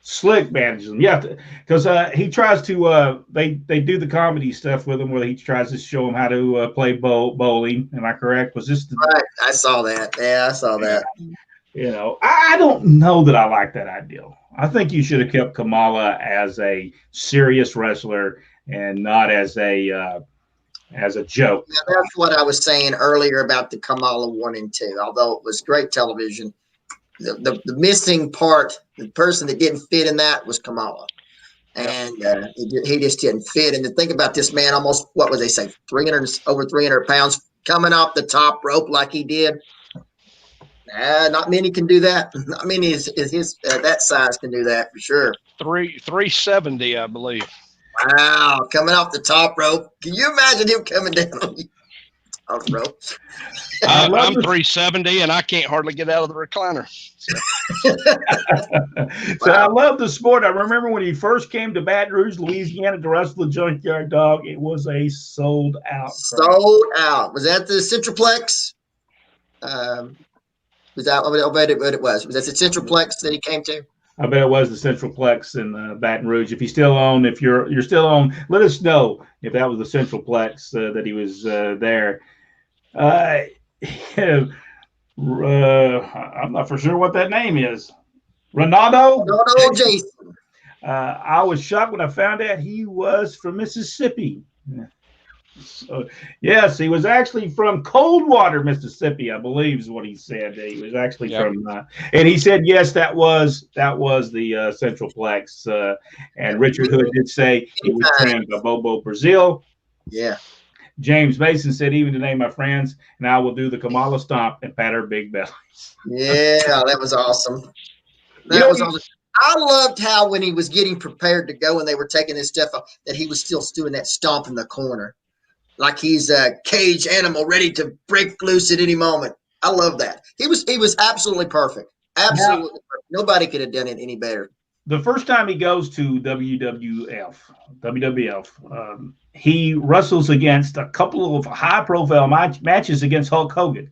Slick manages him. Yeah, because he tries to. They do the comedy stuff with him where he tries to show him how to play bowling. Am I correct? Was this right? I saw that. Yeah, I saw that. I don't know that I like that ideal. I think you should have kept Kamala as a serious wrestler and not as a joke. Yeah, that's what I was saying earlier about the Kamala 1 and 2. Although it was great television, the missing part, the person that didn't fit in that was Kamala, and he just didn't fit. And to think about this man, almost what would they say, over 300 pounds, coming off the top rope like he did. Not many can do that. Not many is his that size can do that for sure. 370, I believe. Wow, coming off the top rope. Can you imagine him coming down on the top rope? I'm 370, and I can't hardly get out of the recliner. So I love the sport. I remember when he first came to Baton Rouge, Louisiana, to wrestle the Junkyard Dog. It was a sold out. Sold out. Was that the Centroplex? Was that what it was? Was that the Centroplex that he came to? I bet it was the Centroplex in Baton Rouge. If he's still on, if you're still on, let us know if that was the Centroplex that he was there. I'm not for sure what that name is. Ronaldo Jason. I was shocked when I found out he was from Mississippi. So, yes, he was actually from Coldwater, Mississippi, I believe is what he said. He was actually from, and he said, yes, that was the Centroplex. And Richard Hood did say he was trained by Bobo Brazil. Yeah. James Mason said, even today, my friends, and I will do the Kamala stomp and pat her big bellies. Yeah, that was awesome. That was awesome. I loved how when he was getting prepared to go and they were taking his stuff off, that he was still doing that stomp in the corner. like he's a cage animal ready to break loose at any moment. I love that. He was absolutely perfect. Absolutely perfect. Nobody could have done it any better. The first time he goes to WWF, he wrestles against a couple of high-profile matches against Hulk Hogan.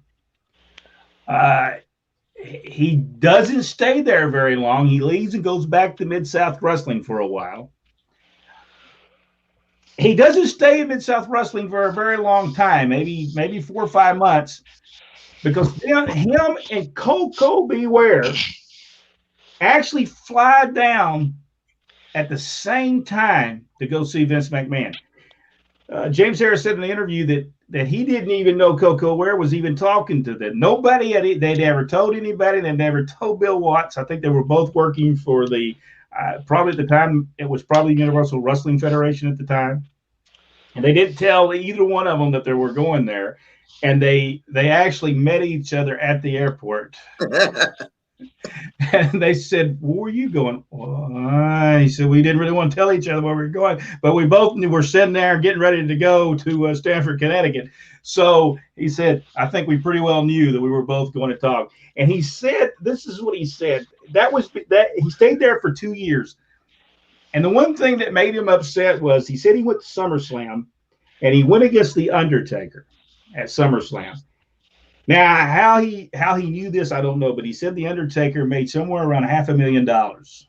He doesn't stay there very long. He leaves and goes back to Mid-South Wrestling for a while. He doesn't stay in Mid-South Wrestling for a very long time, maybe 4 or 5 months, because him and Coco Beware actually fly down at the same time to go see Vince McMahon. James Harris said in the interview that he didn't even know Coco Ware was even talking to them. Nobody they'd ever told anybody. They never told Bill Watts. I think they were both working for the probably at the time it was probably Universal Wrestling Federation at the time, and they didn't tell either one of them that they were going there. And they actually met each other at the airport. And they said, "Where are you going?" He said, "We didn't really want to tell each other where we were going, but we both were sitting there getting ready to go to Stamford, Connecticut." So he said, "I think we pretty well knew that we were both going to talk." And he said, "This is what he said. That he stayed there for 2 years, and the one thing that made him upset was he said he went to SummerSlam, and he went against the Undertaker at SummerSlam." Now, how he knew this, I don't know, but he said the Undertaker made somewhere around $500,000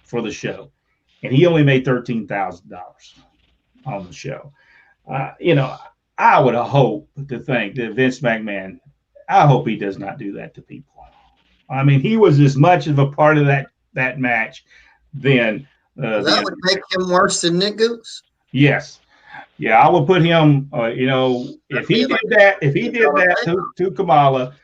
for the show, and he only made $13,000 on the show. I would hope to think that Vince McMahon, I hope he does not do that to people. I mean, he was as much of a part of that match then. That would make him worse than Nick Goose. Yes. Yeah, I would put him, if he did that to Kamala,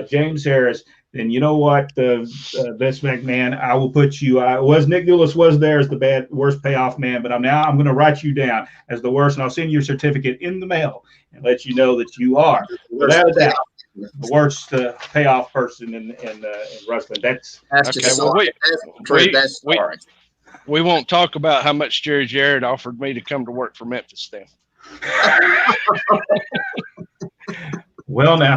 James Harris, then you know what, Vince McMahon, I will put you, Nick Goulas was there as the worst payoff man, but I'm going to write you down as the worst, and I'll send you a certificate in the mail and let you know that you are, without a doubt, the worst payoff person in wrestling. That's okay. Well, we won't talk about how much Jerry Jarrett offered me to come to work for Memphis then. Well, now,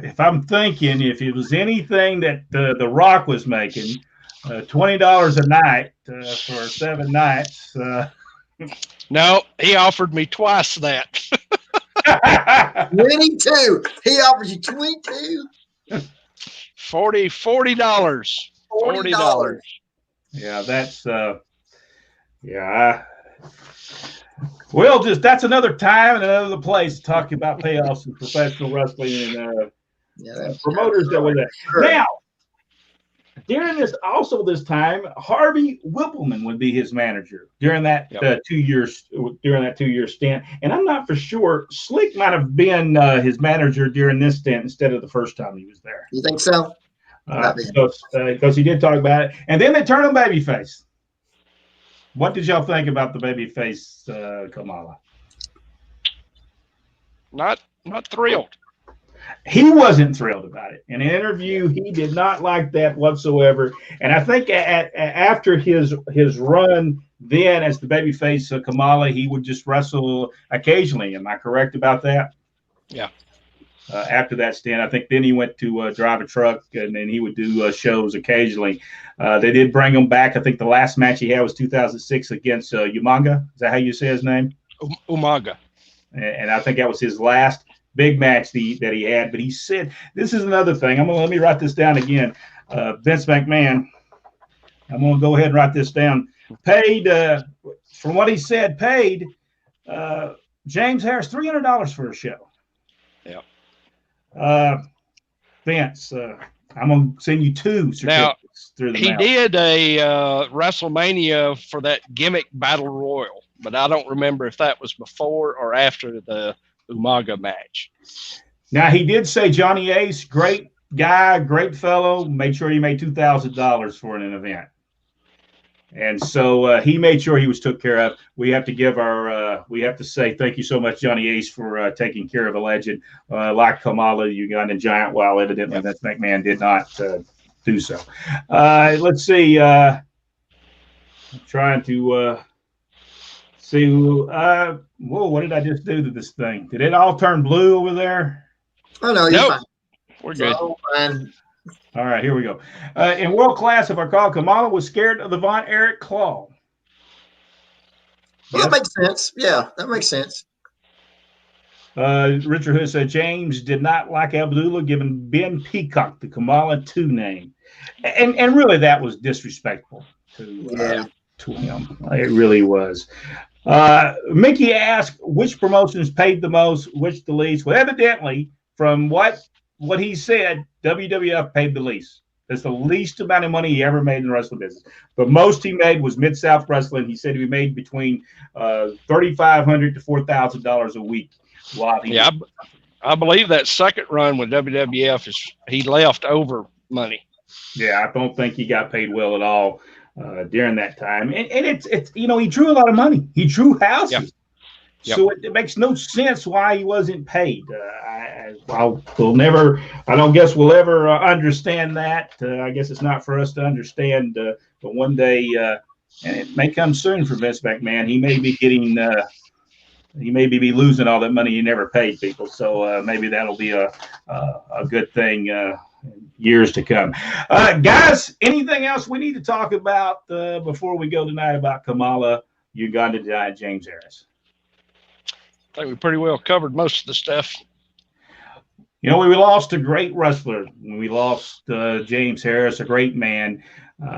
if I'm thinking, if it was anything that The Rock was making, $20 a night for 7 nights. No, he offered me twice that. 22. He offered you 22. $40. $40. Yeah, that's well, that's another time and another place to talk about payoffs in professional wrestling and promoters that were there. Now, during this time, Harvey Whippleman would be his manager during that 2 years stint, and I'm not for sure. Slick might have been his manager during this stint instead of the first time he was there. You think so? Because he did talk about it, and then they turned him babyface. What did y'all think about the babyface Kamala? Not thrilled. He wasn't thrilled about it. In an interview, he did not like that whatsoever. And I think after his run then as the babyface Kamala, he would just wrestle occasionally. Am I correct about that? Yeah. After that stint, I think then he went to drive a truck, and then he would do shows occasionally. They did bring him back. I think the last match he had was 2006 against Umaga. Is that how you say his name? Umaga. And I think that was his last big match that he had. But he said, this is another thing. Let me write this down again. Vince McMahon, I'm going to go ahead and write this down. Paid, from what he said, paid James Harris $300 for a show. Yeah. Vince, I'm going to send you 2 certificates through the mail. He did a WrestleMania for that Gimmick Battle Royal, but I don't remember if that was before or after the Umaga match. Now, he did say Johnny Ace, great guy, great fellow, made sure he made $2,000 for an event. And so he made sure he was took care of. We have to say thank you so much, Johnny Ace, for taking care of a legend like Kamala the Ugandan Giant, while evidently Vince McMahon did not do so. Let's see. I'm trying to So, whoa, what did I just do to this thing? Did it all turn blue over there? Oh no, you're Nope. fine. We're It's good. all fine. All right, here we go. In world class, if I recall, Kamala was scared of the Von Erich claw. Well, Yes. that makes sense. Yeah, that makes sense. Richard Hood said James did not like Abdullah giving Ben Peacock the Kamala 2 name. And really, that was disrespectful to him. It really was. Mickey asked which promotions paid the most, which the least. Well, evidently, from what he said, WWF paid the least. That's the least amount of money he ever made in the wrestling business. The most he made was Mid-South Wrestling. He said he made between $3,500 to $4,000 a week. While he I believe that second run with WWF he left over money. Yeah, I don't think he got paid well at all during that time. And it's he drew a lot of money. He drew houses. Yep. So it makes no sense why he wasn't paid. I don't guess we'll ever understand that. I guess it's not for us to understand. But one day, and it may come soon for Vince McMahon, he may be getting, he may be losing all that money he never paid people. So maybe that'll be a good thing years to come. Guys, anything else we need to talk about before we go tonight about Kamala Ugandan Giant James Harris? I think we pretty well covered most of the stuff. We lost a great wrestler. We lost James Harris, a great man.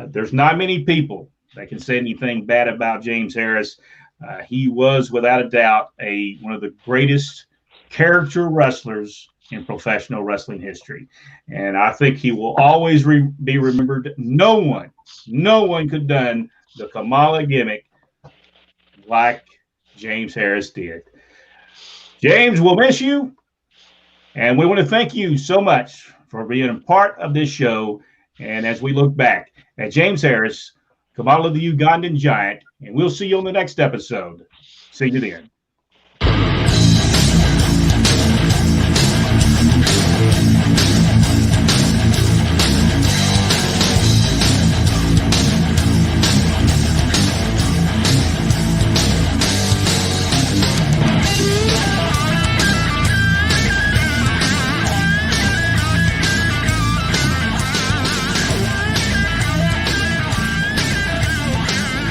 There's not many people that can say anything bad about James Harris. He was, without a doubt, one of the greatest character wrestlers in professional wrestling history. And I think he will always be remembered. No one could have done the Kamala gimmick like James Harris did. James, we'll miss you. And we want to thank you so much for being a part of this show. And as we look back at James Harris, Kamala the Ugandan Giant, and we'll see you on the next episode. See you then.